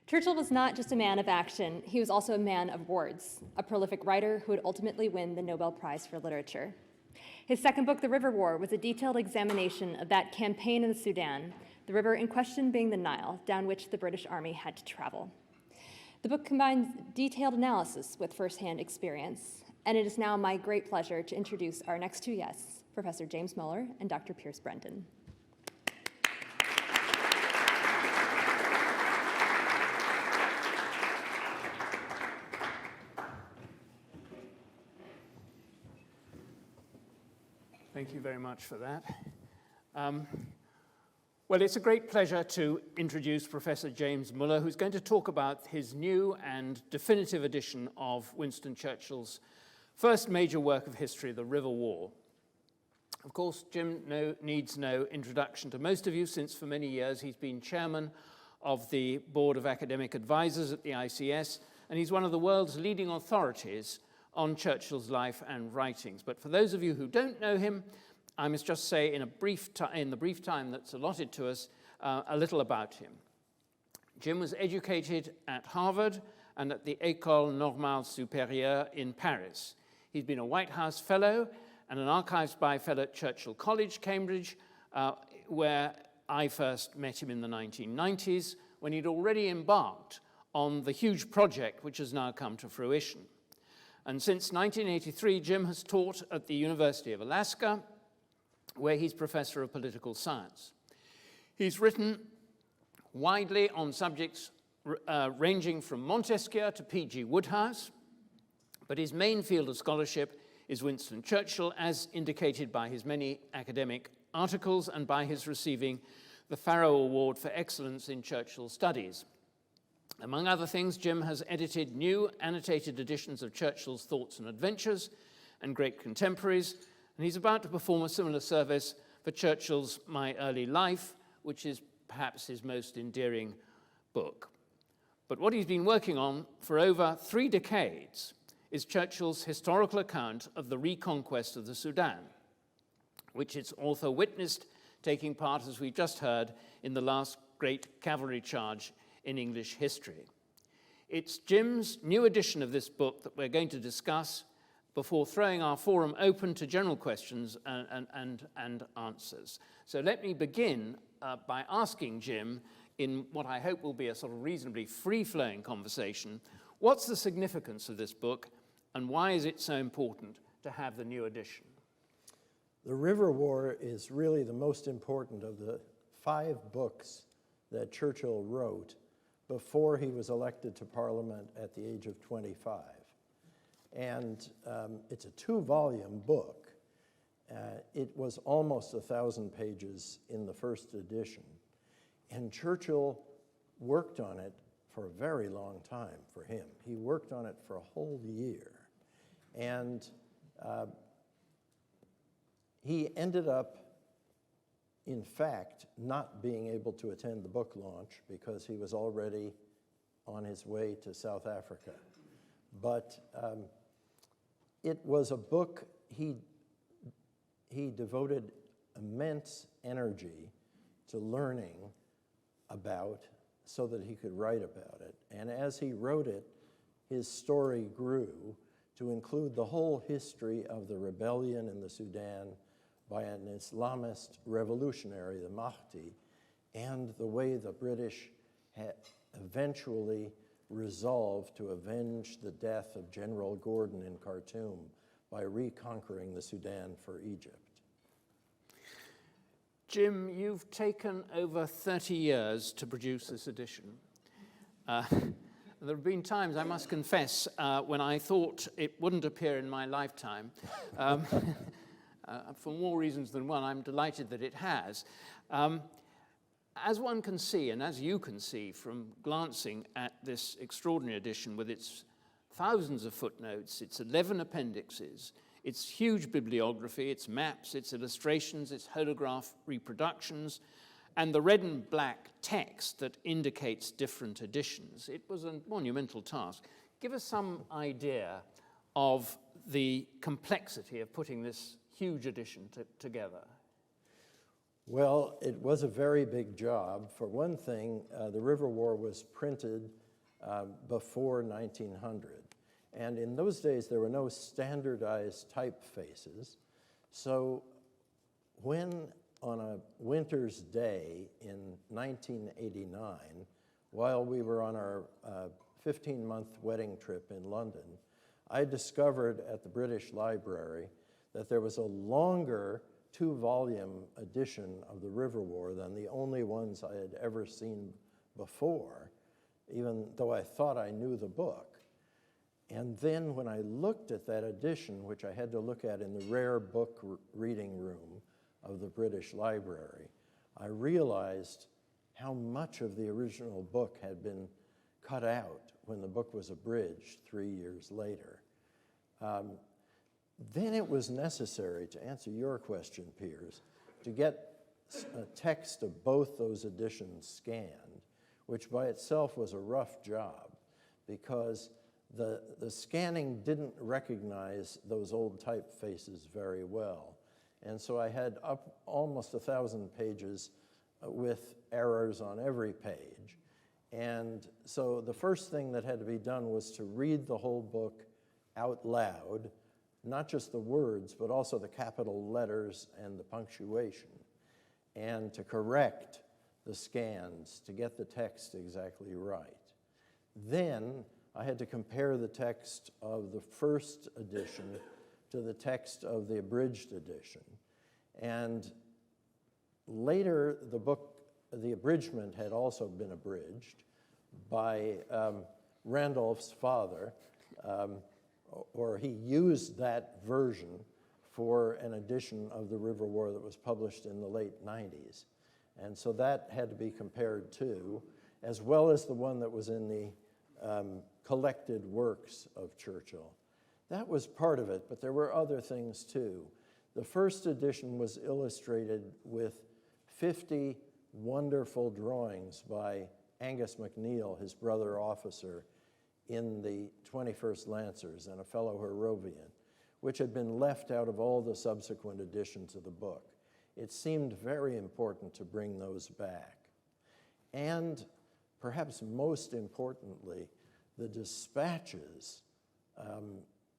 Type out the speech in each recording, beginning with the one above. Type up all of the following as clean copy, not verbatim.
Churchill was not just a man of action, he was also a man of words, a prolific writer who would ultimately win the Nobel Prize for Literature. His second book, The River War, was a detailed examination of that campaign in the Sudan, the river in question being the Nile, down which the British Army had to travel. The book combines detailed analysis with firsthand experience, and it is now my great pleasure to introduce our next two guests, Professor James Muller and Dr. Piers Brendon. Thank you very much for that. Well, it's a great pleasure to introduce Professor James Muller, who's going to talk about his new and definitive edition of Winston Churchill's first major work of history, The River War. Of course, Jim needs no introduction to most of you, since for many years he's been chairman of the Board of Academic Advisors at the ICS, and he's one of the world's leading authorities on Churchill's life and writings. But for those of you who don't know him, I must just say in the brief time that's allotted to us, a little about him. Jim was educated at Harvard and at the École Normale Supérieure in Paris. He's been a White House Fellow and an Archives by Fellow at Churchill College, Cambridge, where I first met him in the 1990s, when he'd already embarked on the huge project which has now come to fruition. And since 1983, Jim has taught at the University of Alaska, where he's professor of political science. He's written widely on subjects ranging from Montesquieu to P.G. Wodehouse, but his main field of scholarship is Winston Churchill, as indicated by his many academic articles and by his receiving the Farrow Award for Excellence in Churchill Studies. Among other things, Jim has edited new annotated editions of Churchill's Thoughts and Adventures and Great Contemporaries, and he's about to perform a similar service for Churchill's My Early Life, which is perhaps his most endearing book. But what he's been working on for over 3 decades is Churchill's historical account of the reconquest of the Sudan, which its author witnessed taking part, as we just heard, in the last great cavalry charge in English history. It's Jim's new edition of this book that we're going to discuss before throwing our forum open to general questions and answers. So let me begin by asking Jim, in what I hope will be a sort of reasonably free-flowing conversation, what's the significance of this book and why is it so important to have the new edition? The River War is really the most important of the 5 books that Churchill wrote before he was elected to Parliament at the age of 25. And it's a 2-volume book. It was almost 1,000 pages in the first edition. And Churchill worked on it for a very long time for him. He worked on it for a whole year. And he ended up, in fact, not being able to attend the book launch because he was already on his way to South Africa. But it was a book he devoted immense energy to learning about so that he could write about it. And as he wrote it, his story grew to include the whole history of the rebellion in the Sudan by an Islamist revolutionary, the Mahdi, and the way the British had eventually resolved to avenge the death of General Gordon in Khartoum by reconquering the Sudan for Egypt. Jim, you've taken over 30 years to produce this edition. There have been times, I must confess, when I thought it wouldn't appear in my lifetime. For more reasons than one, I'm delighted that it has. As one can see, and as you can see from glancing at this extraordinary edition with its thousands of footnotes, its 11 appendixes, its huge bibliography, its maps, its illustrations, its holograph reproductions, and the red and black text that indicates different editions. It was a monumental task. Give us some idea of the complexity of putting this huge edition together. Well, it was a very big job. For one thing, the River War was printed before 1900. And in those days, there were no standardized typefaces. So when on a winter's day in 1989, while we were on our 15-month wedding trip in London, I discovered at the British Library that there was a longer 2-volume edition of the River War than the only ones I had ever seen before, even though I thought I knew the book. And then when I looked at that edition, which I had to look at in the rare book reading room of the British Library, I realized how much of the original book had been cut out when the book was abridged 3 years later. Then it was necessary, to answer your question, Piers, to get a text of both those editions scanned, which by itself was a rough job because the scanning didn't recognize those old typefaces very well. And so I had up almost 1,000 pages with errors on every page. And so the first thing that had to be done was to read the whole book out loud, not just the words, but also the capital letters and the punctuation, and to correct the scans to get the text exactly right. Then I had to compare the text of the first edition to the text of the abridged edition. And later, the abridgment had also been abridged by Randolph's father, or he used that version for an edition of the River War that was published in the late 90s. And so that had to be compared too, as well as the one that was in the collected works of Churchill. That was part of it, but there were other things too. The first edition was illustrated with 50 wonderful drawings by Angus MacNeil, his brother officer, in the 21st Lancers and a fellow Harrovian, which had been left out of all the subsequent editions of the book. It seemed very important to bring those back. And perhaps most importantly, the dispatches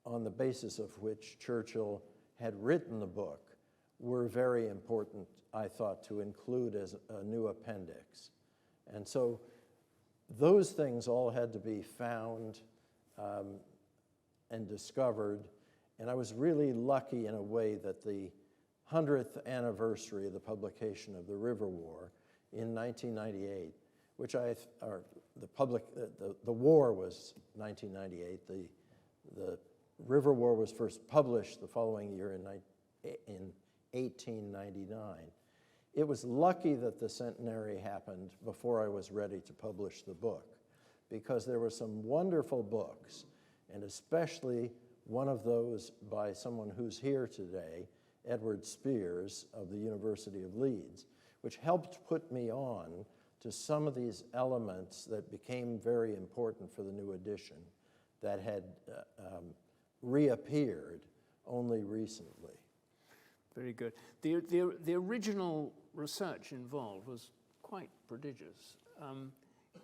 on the basis of which Churchill had written the book were very important, I thought, to include as a new appendix. And so those things all had to be found and discovered. And I was really lucky in a way that the 100th anniversary of the publication of the River War in 1998, which the war was 1998. The River War was first published the following year in 1899. It was lucky that the centenary happened before I was ready to publish the book, because there were some wonderful books, and especially one of those by someone who's here today, Edward Spears of the University of Leeds, which helped put me on to some of these elements that became very important for the new edition that had reappeared only recently. Very good. The original research involved was quite prodigious.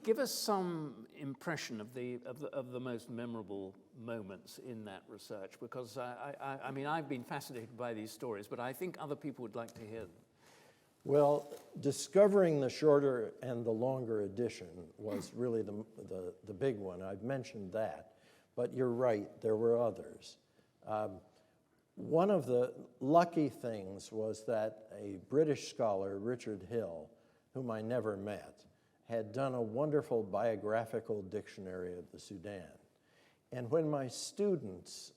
Give us some impression of the most memorable moments in that research, because I mean, I've been fascinated by these stories, but I think other people would like to hear them. Well, discovering the shorter and the longer edition was really the big one. I've mentioned that, but you're right, there were others. One of the lucky things was that a British scholar, Richard Hill, whom I never met, had done a wonderful biographical dictionary of the Sudan. And when my students,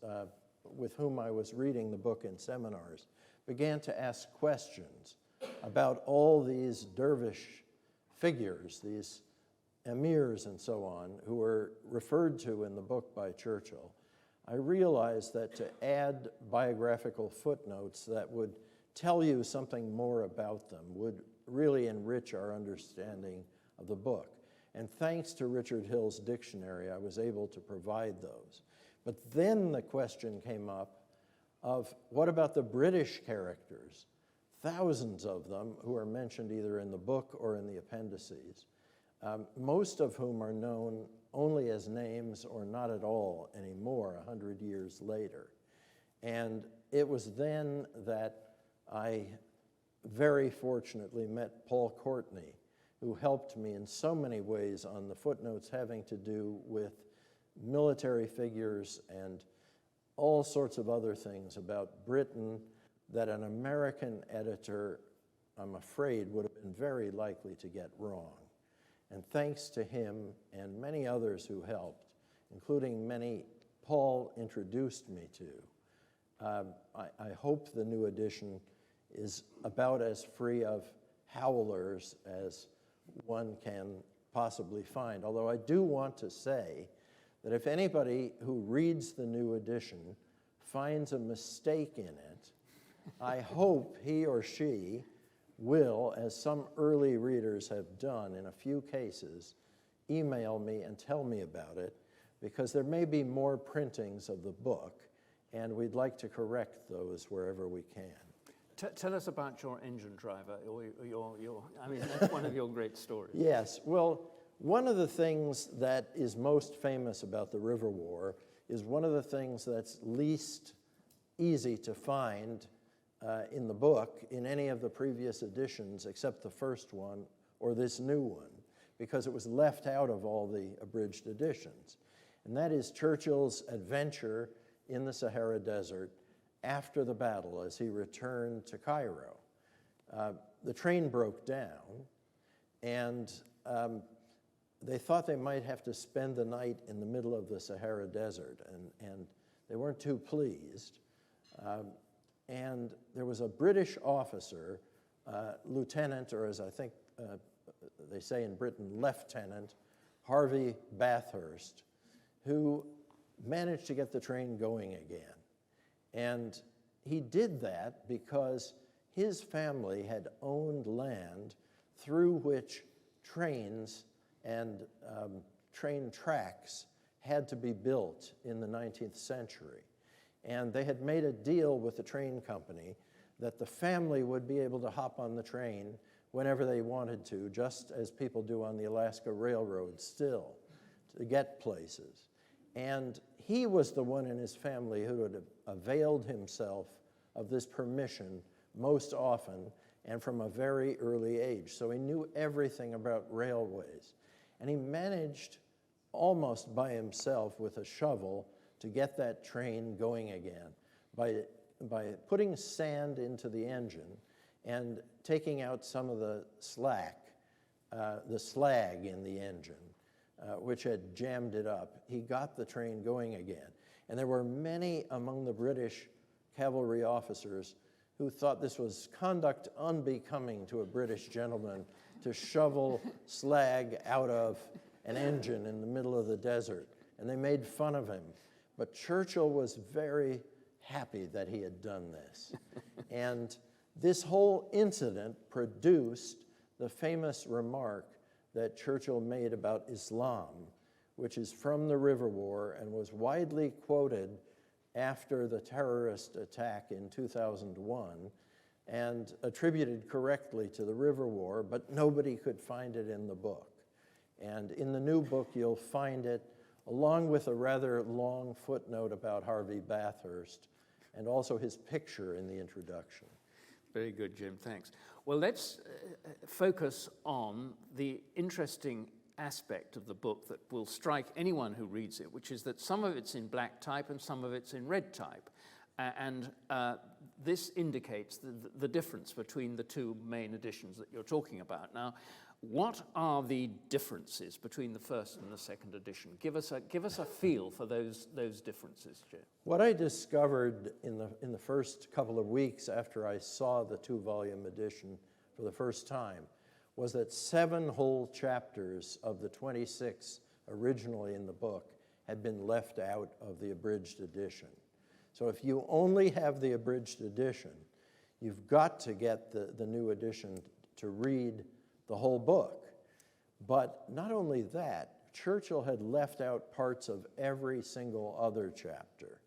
with whom I was reading the book in seminars, began to ask questions about all these dervish figures, these emirs and so on, who were referred to in the book by Churchill, I realized that to add biographical footnotes that would tell you something more about them would really enrich our understanding of the book. And thanks to Richard Hill's dictionary, I was able to provide those. But then the question came up of, what about the British characters? thousands of them who are mentioned either in the book or in the appendices, most of whom are known only as names or not at all anymore 100 years later. And it was then that I very fortunately met Paul Courtney, who helped me in so many ways on the footnotes having to do with military figures and all sorts of other things about Britain that an American editor, I'm afraid, would have been very likely to get wrong. And thanks to him and many others who helped, including many Paul introduced me to, I hope the new edition is about as free of howlers as one can possibly find. Although I do want to say that if anybody who reads the new edition finds a mistake in it, I hope he or she will, as some early readers have done in a few cases, email me and tell me about it, because there may be more printings of the book, and we'd like to correct those wherever we can. Tell us about your engine driver, I mean, that's one of your great stories. Yes, well, one of the things that is most famous about the River War is one of the things that's least easy to find in the book in any of the previous editions except the first one or this new one, because it was left out of all the abridged editions. And that is Churchill's adventure in the Sahara Desert after the battle as he returned to Cairo. The train broke down, and they thought they might have to spend the night in the middle of the Sahara Desert, and they weren't too pleased. And there was a British officer, Lieutenant, or as I think they say in Britain, Lieutenant Harvey Bathurst, who managed to get the train going again. And he did that because his family had owned land through which trains and train tracks had to be built in the 19th century. And they had made a deal with the train company that the family would be able to hop on the train whenever they wanted to, just as people do on the Alaska Railroad still, to get places. And he was the one in his family who had availed himself of this permission most often and from a very early age. So he knew everything about railways. And he managed almost by himself with a shovel to get that train going again by putting sand into the engine and taking out some of the slag in the engine, which had jammed it up. He got the train going again. And there were many among the British cavalry officers who thought this was conduct unbecoming to a British gentleman to shovel slag out of an engine in the middle of the desert. And they made fun of him. But Churchill was very happy that he had done this. And this whole incident produced the famous remark that Churchill made about Islam, which is from the River War and was widely quoted after the terrorist attack in 2001 and attributed correctly to the River War, but nobody could find it in the book. And in the new book, you'll find it along with a rather long footnote about Harvey Bathurst and also his picture in the introduction. Very good, Jim, thanks. Well, let's focus on the interesting aspect of the book that will strike anyone who reads it, which is that some of it's in black type and some of it's in red type. And this indicates the difference between the two main editions that you're talking about. Now, what are the differences between the first and the second edition? Give us a feel for those differences, Jim. What I discovered in the first couple of weeks after I saw the two-volume edition for the first time was that 7 whole chapters of the 26 originally in the book had been left out of the abridged edition. So if you only have the abridged edition, you've got to get the new edition to read the whole book. But not only that, Churchill had left out parts of every single other chapter.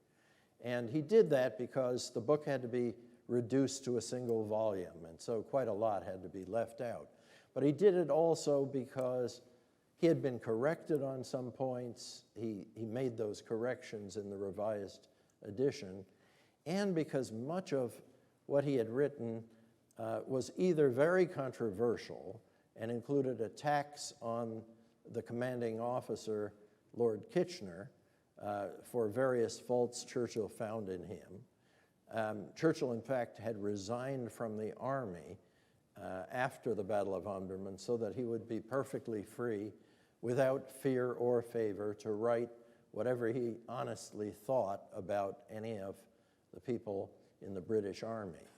And he did that because the book had to be reduced to a single volume, and so quite a lot had to be left out. But he did it also because he had been corrected on some points. He made those corrections in the revised edition, and because much of what he had written was either very controversial and included attacks on the commanding officer, Lord Kitchener, for various faults Churchill found in him. Churchill, in fact, had resigned from the army after the Battle of Omdurman so that he would be perfectly free, without fear or favor, to write whatever he honestly thought about any of the people in the British Army.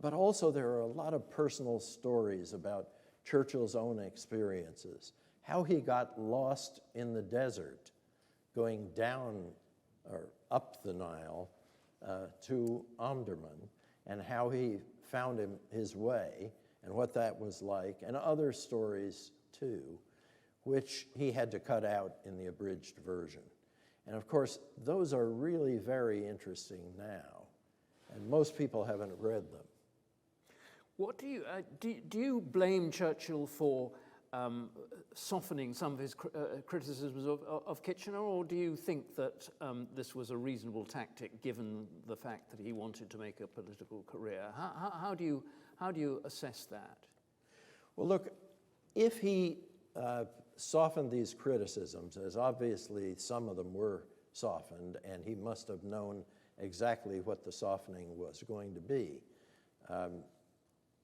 But also there are a lot of personal stories about Churchill's own experiences, how he got lost in the desert, going down or up the Nile to Omdurman, and how he found his way and what that was like, and other stories too, which he had to cut out in the abridged version. And of course, those are really very interesting now, and most people haven't read them. What do you blame Churchill for softening some of his criticisms of Kitchener, or do you think that this was a reasonable tactic given the fact that he wanted to make a political career? How do you assess that? Well, look, if he softened these criticisms, as obviously some of them were softened, and he must have known exactly what the softening was going to be.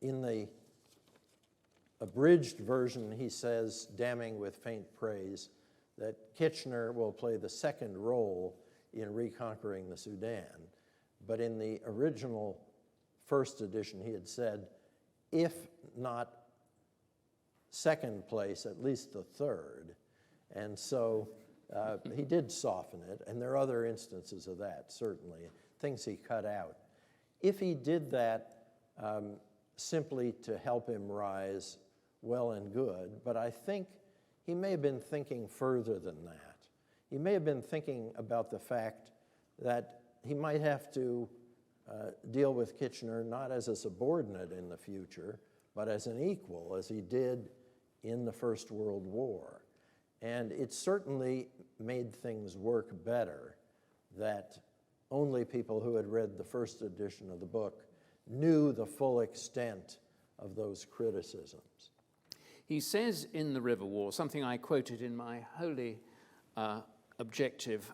In the abridged version, he says, damning with faint praise, that Kitchener will play the second role in reconquering the Sudan. But in the original first edition, he had said, if not second place, at least the third. And so he did soften it, and there are other instances of that, certainly, things he cut out. If he did that simply to help him rise, well and good, but I think he may have been thinking further than that. He may have been thinking about the fact that he might have to deal with Kitchener not as a subordinate in the future, but as an equal, as he did in the First World War. And it certainly made things work better that only people who had read the first edition of the book knew the full extent of those criticisms. He says in The River War, something I quoted in my wholly objective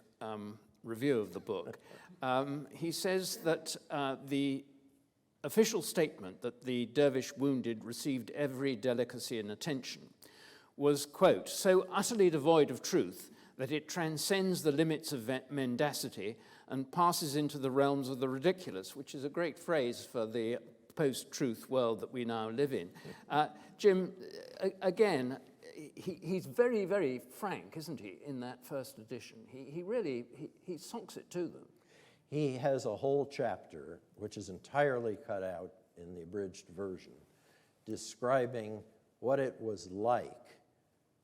review of the book, he says that the official statement that the dervish wounded received every delicacy and attention was, quote, so utterly devoid of truth that it transcends the limits of mendacity and passes into the realms of the ridiculous, which is a great phrase for the post-truth world that we now live in. Jim, again, he's very, very frank, isn't he, in that first edition? He really socks it to them. He has a whole chapter, which is entirely cut out in the abridged version, describing what it was like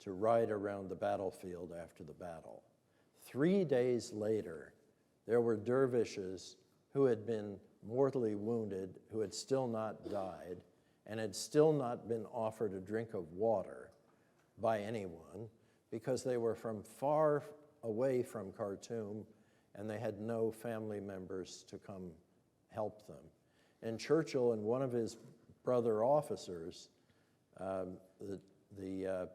to ride around the battlefield after the battle. 3 days later, there were dervishes who had been mortally wounded, who had still not died, and had still not been offered a drink of water by anyone because they were from far away from Khartoum and they had no family members to come help them. And Churchill and one of his brother officers, the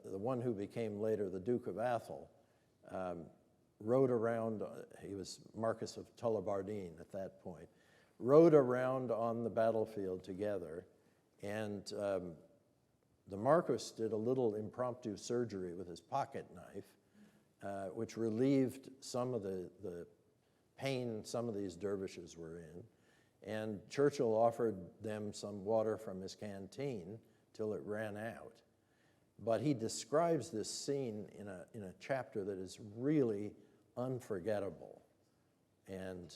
one who became later the Duke of Athol, rode around, he was Marquis of Tullibardine at that point, rode around on the battlefield together, and the Marquis did a little impromptu surgery with his pocket knife, which relieved some of the pain some of these dervishes were in, and Churchill offered them some water from his canteen till it ran out. But he describes this scene in a chapter that is really unforgettable. And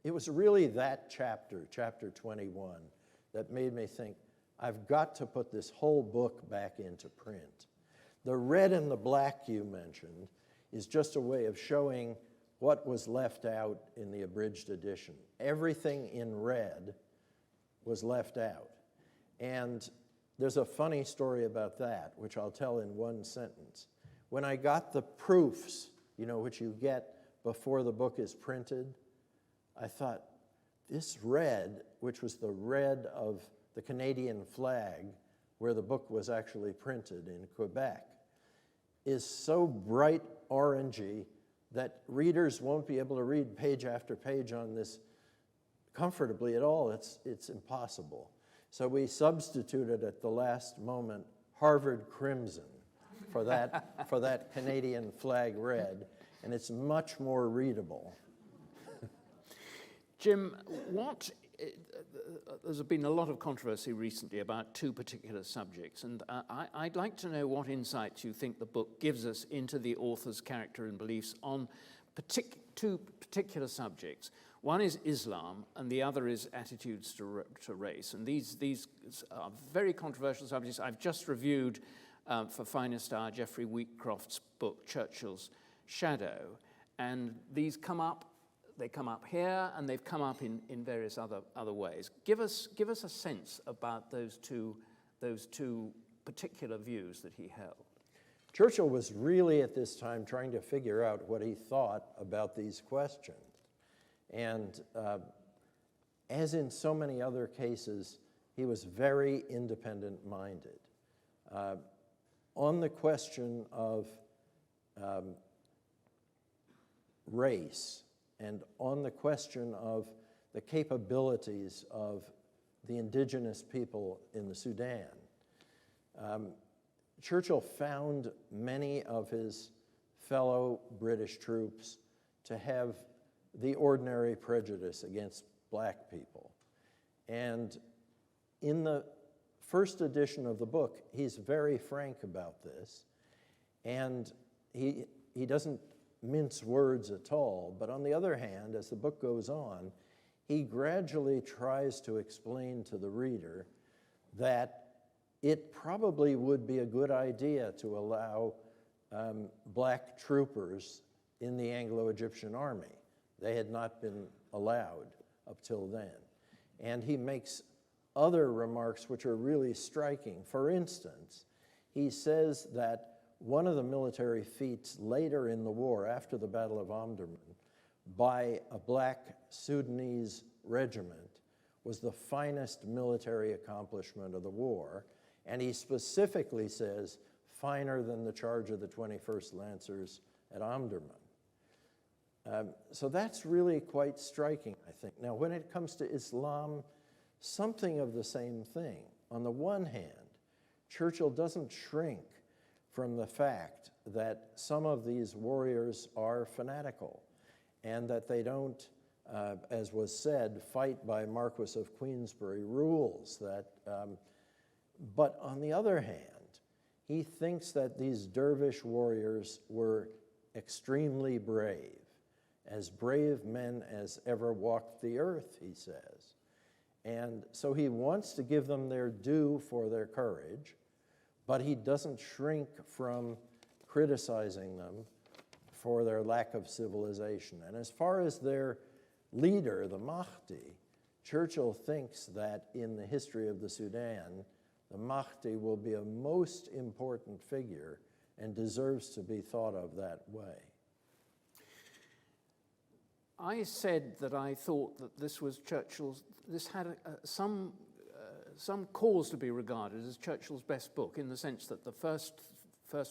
it was really that chapter, chapter 21, that made me think, I've got to put this whole book back into print. The red and the black you mentioned is just a way of showing what was left out in the abridged edition. Everything in red was left out. And there's a funny story about that, which I'll tell in one sentence. When I got the proofs, which you get before the book is printed, I thought, this red, which was the red of the Canadian flag, where the book was actually printed in Quebec, is so bright orangey that readers won't be able to read page after page on this comfortably at all. It's impossible. So we substituted at the last moment Harvard crimson for that Canadian flag red, and it's much more readable. Jim, there's been a lot of controversy recently about two particular subjects, and I'd like to know what insights you think the book gives us into the author's character and beliefs on two particular subjects. One is Islam, and the other is attitudes to race. And these are very controversial subjects. I've just reviewed, for Finest Hour, Geoffrey Wheatcroft's book, Churchill's Shadow, and these come up. They come up here, and they've come up in various other ways. Give us a sense about those two particular views that he held. Churchill was really at this time trying to figure out what he thought about these questions. And as in so many other cases, he was very independent-minded. On the question of race, and on the question of the capabilities of the indigenous people in the Sudan, Churchill found many of his fellow British troops to have the ordinary prejudice against black people. And in the first edition of the book, he's very frank about this, and he doesn't mince words at all. But on the other hand, as the book goes on, he gradually tries to explain to the reader that it probably would be a good idea to allow black troopers in the Anglo-Egyptian army. They had not been allowed up till then. And he makes other remarks which are really striking. For instance, he says that one of the military feats later in the war, after the Battle of Omdurman, by a black Sudanese regiment was the finest military accomplishment of the war, and he specifically says, finer than the charge of the 21st Lancers at Omdurman. So that's really quite striking, I think. Now, when it comes to Islam, something of the same thing. On the one hand, Churchill doesn't shrink from the fact that some of these warriors are fanatical and that they don't, as was said, fight by Marquis of Queensberry rules. But on the other hand, he thinks that these dervish warriors were extremely brave, as brave men as ever walked the earth, he says. And so he wants to give them their due for their courage, but he doesn't shrink from criticizing them for their lack of civilization. And as far as their leader, the Mahdi, Churchill thinks that in the history of the Sudan, the Mahdi will be a most important figure and deserves to be thought of that way. I said that I thought that this was Churchill's, this had some cause to be regarded as Churchill's best book, in the sense that the first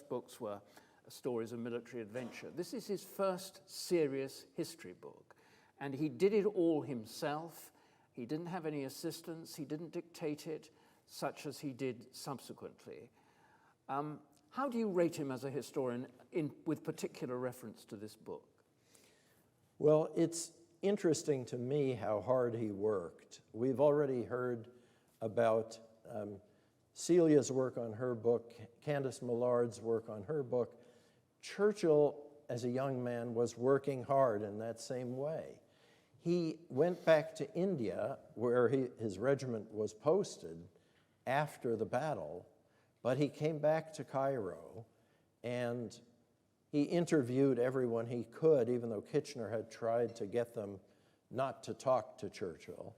books were stories of military adventure. This is his first serious history book, and he did it all himself. He didn't have any assistance. He didn't dictate it, such as he did subsequently. How do you rate him as a historian with particular reference to this book? Well, it's interesting to me how hard he worked. We've already heard about Celia's work on her book, Candace Millard's work on her book. Churchill, as a young man, was working hard in that same way. He went back to India, where his regiment was posted after the battle, but he came back to Cairo, and He interviewed everyone he could, even though Kitchener had tried to get them not to talk to Churchill.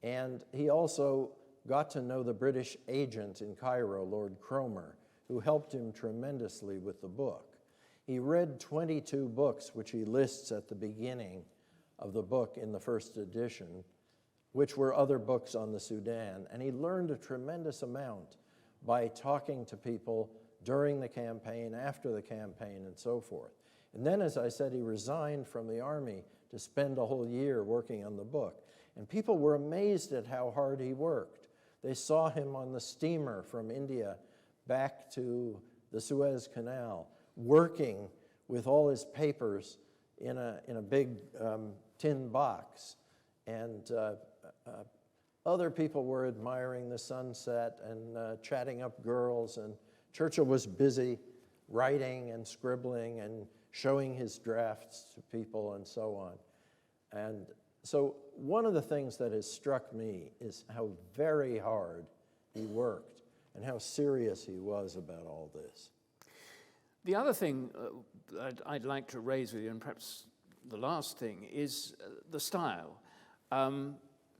And he also got to know the British agent in Cairo, Lord Cromer, who helped him tremendously with the book. He read 22 books, which he lists at the beginning of the book in the first edition, which were other books on the Sudan, and he learned a tremendous amount by talking to people during the campaign, after the campaign, and so forth. And then, as I said, he resigned from the army to spend a whole year working on the book. And people were amazed at how hard he worked. They saw him on the steamer from India back to the Suez Canal, working with all his papers in a big tin box. And other people were admiring the sunset and chatting up girls, and Churchill was busy writing and scribbling and showing his drafts to people and so on. And so one of the things that has struck me is how very hard he worked and how serious he was about all this. The other thing I'd like to raise with you, and perhaps the last thing, is the style.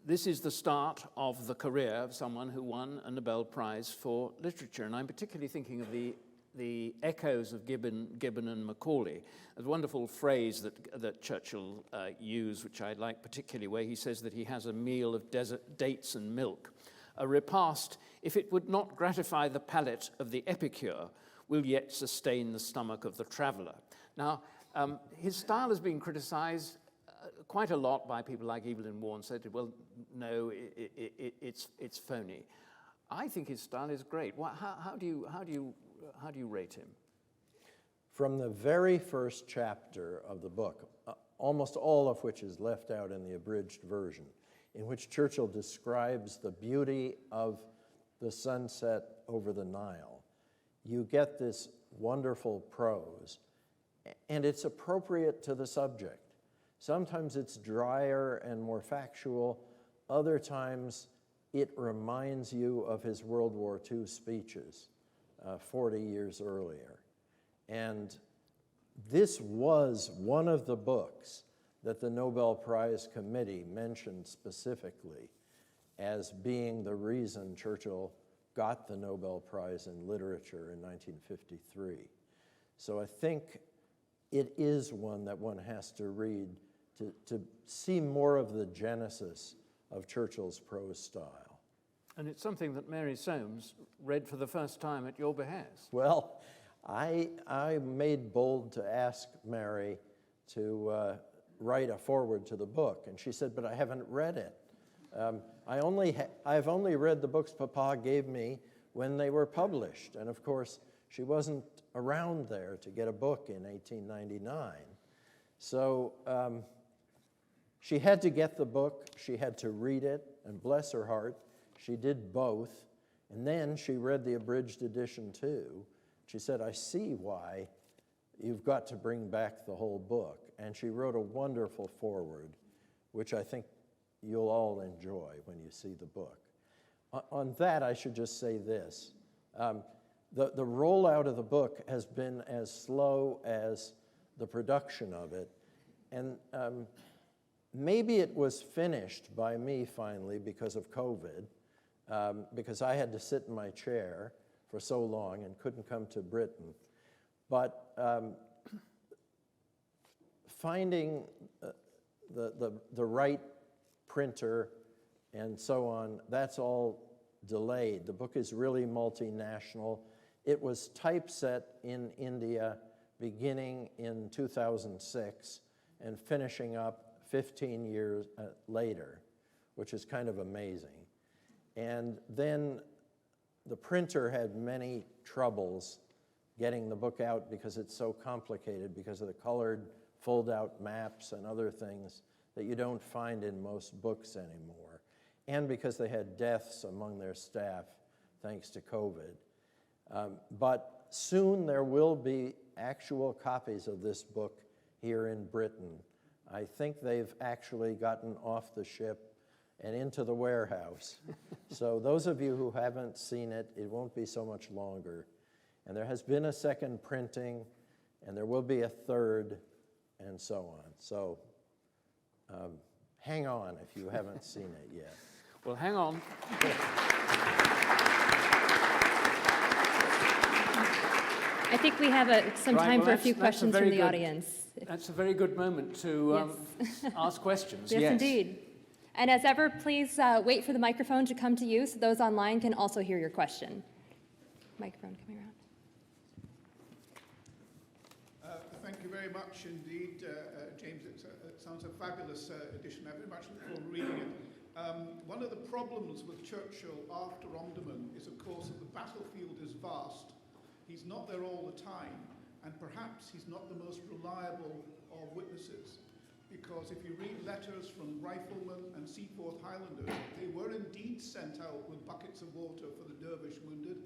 This is the start of the career of someone who won a Nobel Prize for Literature, and I'm particularly thinking of the echoes of Gibbon and Macaulay. There's a wonderful phrase that Churchill used, which I like particularly, where he says that he has a meal of desert dates and milk, a repast, if it would not gratify the palate of the epicure, will yet sustain the stomach of the traveller. Now, his style has been criticized quite a lot by people like Evelyn Waugh, said, well, no, it's phony. I think his style is great. How do you rate him? From the very first chapter of the book, almost all of which is left out in the abridged version, in which Churchill describes the beauty of the sunset over the Nile, you get this wonderful prose, and it's appropriate to the subject. Sometimes it's drier and more factual. Other times it reminds you of his World War II speeches 40 years earlier. And this was one of the books that the Nobel Prize Committee mentioned specifically as being the reason Churchill got the Nobel Prize in Literature in 1953. So I think it is one that one has to read to see more of the genesis of Churchill's prose style. And it's something that Mary Soames read for the first time at your behest. Well, I made bold to ask Mary to write a foreword to the book, and she said, but I haven't read it. I've only read the books Papa gave me when they were published, and of course, she wasn't around there to get a book in 1899. So she had to get the book, she had to read it, and bless her heart, she did both, and then she read the abridged edition too. She said, I see why you've got to bring back the whole book, and she wrote a wonderful foreword, which I think you'll all enjoy when you see the book. On that, I should just say this. The rollout of the book has been as slow as the production of it, and maybe it was finished by me finally because of COVID, because I had to sit in my chair for so long and couldn't come to Britain. But finding the right printer and so on, that's all delayed. The book is really multinational. It was typeset in India beginning in 2006 and finishing up 15 years later, which is kind of amazing. And then the printer had many troubles getting the book out because it's so complicated because of the colored fold-out maps and other things that you don't find in most books anymore, and because they had deaths among their staff thanks to COVID. But soon there will be actual copies of this book here in Britain. I think they've actually gotten off the ship and into the warehouse. So those of you who haven't seen it, it won't be so much longer. And there has been a second printing, and there will be a third, and so on. So hang on if you haven't seen it yet. Well, hang on. I think we have some Right, time well, for a few that's a questions very from the good- audience. That's a very good moment to ask questions. Yes, indeed. And as ever, please wait for the microphone to come to you so those online can also hear your question. Microphone coming around. Thank you very much indeed, James. It sounds a fabulous edition. I very much look forward to reading it. One of the problems with Churchill after Omdurman is, of course, that the battlefield is vast. He's not there all the time, and perhaps he's not the most reliable of witnesses. Because if you read letters from riflemen and Seaforth Highlanders, they were indeed sent out with buckets of water for the dervish wounded,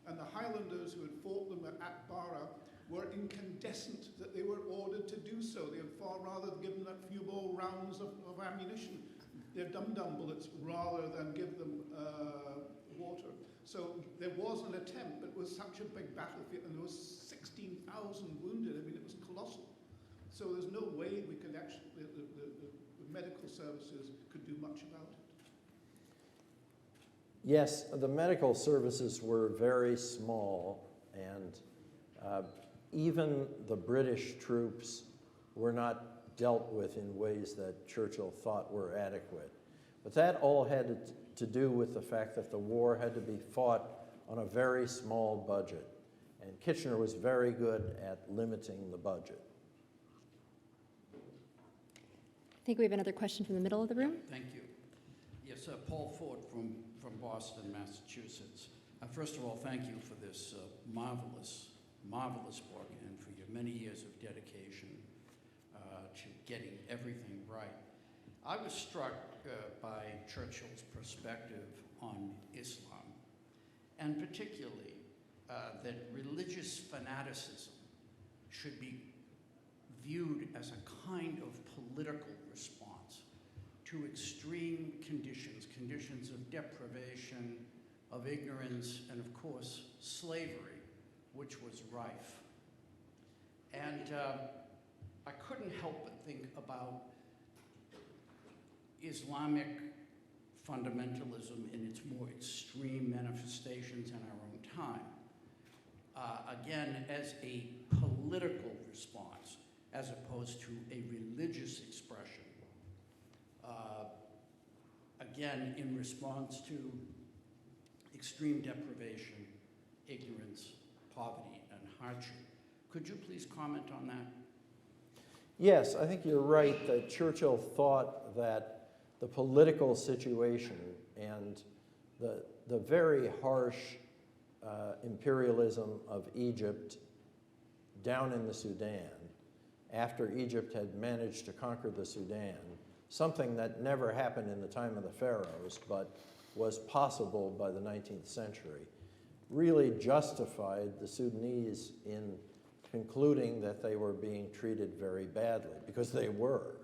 and the Highlanders who had fought them at Barra were incandescent that they were ordered to do so. They had far rather given them a few more rounds of ammunition, their dum-dum bullets, rather than give them water. So there was an attempt, but it was such a big battlefield, and there was 16,000 wounded. I mean, it was colossal. So there's no way we could actually, the medical services could do much about it. Yes, the medical services were very small, and even the British troops were not dealt with in ways that Churchill thought were adequate. But that all had to do with the fact that the war had to be fought on a very small budget, and Kitchener was very good at limiting the budget. I think we have another question from the middle of the room. Thank you. Yes, Paul Ford from Boston, Massachusetts. First of all, thank you for this marvelous book and for your many years of dedication to getting everything right. I was struck by Churchill's perspective on Islam, and particularly that religious fanaticism should be viewed as a kind of political response to extreme conditions of deprivation, of ignorance, and of course, slavery, which was rife. And I couldn't help but think about Islamic fundamentalism in its more extreme manifestations in our own time, again, as a political response, as opposed to a religious expression, again, in response to extreme deprivation, ignorance, poverty, and hardship. Could you please comment on that? Yes, I think you're right that Churchill thought that the political situation and the very harsh imperialism of Egypt down in the Sudan, after Egypt had managed to conquer the Sudan, something that never happened in the time of the pharaohs, but was possible by the 19th century, really justified the Sudanese in concluding that they were being treated very badly, because they were.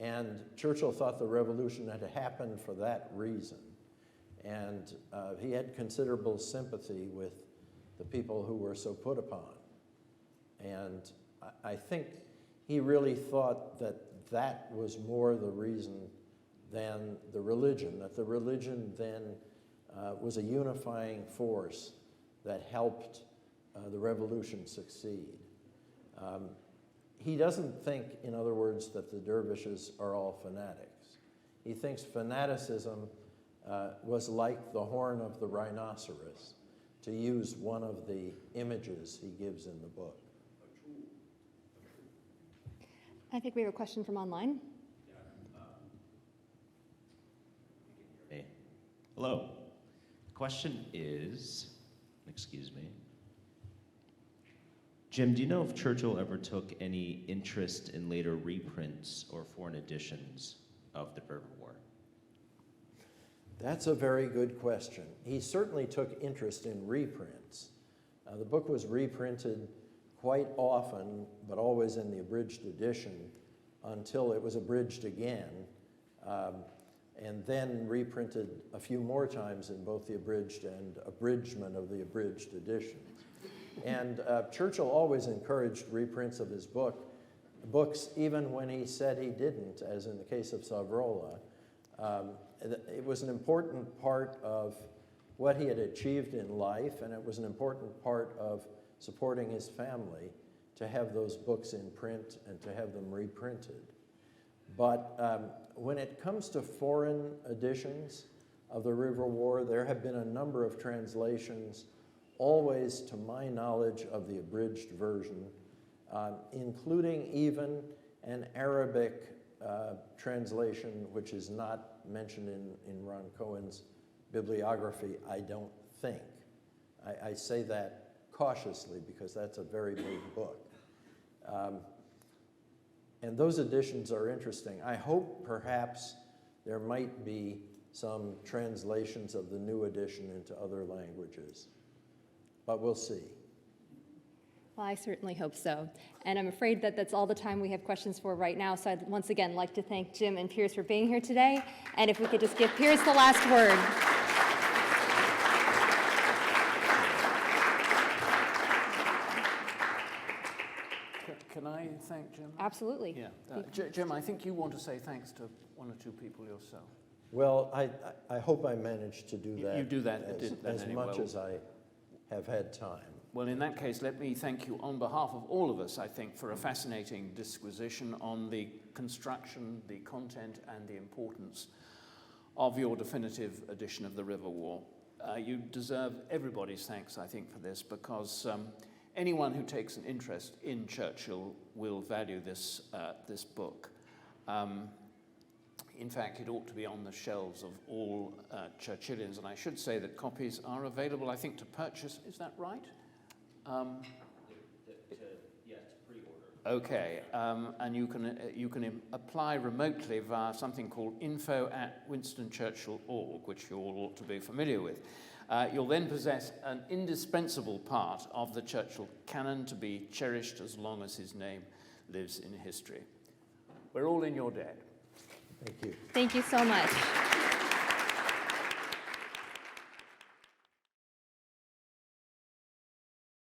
And Churchill thought the revolution had happened for that reason. And he had considerable sympathy with the people who were so put upon. And I think he really thought that that was more the reason than the religion, that the religion then was a unifying force that helped the revolution succeed. He doesn't think, in other words, that the dervishes are all fanatics. He thinks fanaticism was like the horn of the rhinoceros, to use one of the images he gives in the book. I think we have a question from online. Hey. Hello. The question is, excuse me. Jim, do you know if Churchill ever took any interest in later reprints or foreign editions of the River War? That's a very good question. He certainly took interest in reprints. The book was reprinted quite often, but always in the abridged edition, until it was abridged again, and then reprinted a few more times in both the abridged and abridgment of the abridged editions. And Churchill always encouraged reprints of his books, even when he said he didn't, as in the case of Savrola. It was an important part of what he had achieved in life, and it was an important part of supporting his family to have those books in print and to have them reprinted. But when it comes to foreign editions of the River War, there have been a number of translations, always to my knowledge of the abridged version, including even an Arabic translation, which is not mentioned in Ron Cohen's bibliography, I don't think. I say that cautiously because that's a very big book. And those editions are interesting. I hope perhaps there might be some translations of the new edition into other languages, but we'll see. Well, I certainly hope so. And I'm afraid that that's all the time we have questions for right now. So I'd once again like to thank Jim and Piers for being here today. And if we could just give Piers the last word. Can I thank Jim? Absolutely. Yeah. Jim, I think you want to say thanks to one or two people yourself. Well, I hope I managed to do that. You do that as much as I have had time. Well, in that case, let me thank you on behalf of all of us, I think, for a fascinating disquisition on the construction, the content, and the importance of your definitive edition of the River War. You deserve everybody's thanks, I think, for this, because anyone who takes an interest in Churchill will value this book. In fact, it ought to be on the shelves of all Churchillians, and I should say that copies are available, I think, to purchase. Is that right? To pre-order. Okay, and you can apply remotely via something called info@winstonchurchill.org, which you all ought to be familiar with. You'll then possess an indispensable part of the Churchill canon to be cherished as long as his name lives in history. We're all in your debt. Thank you. Thank you so much.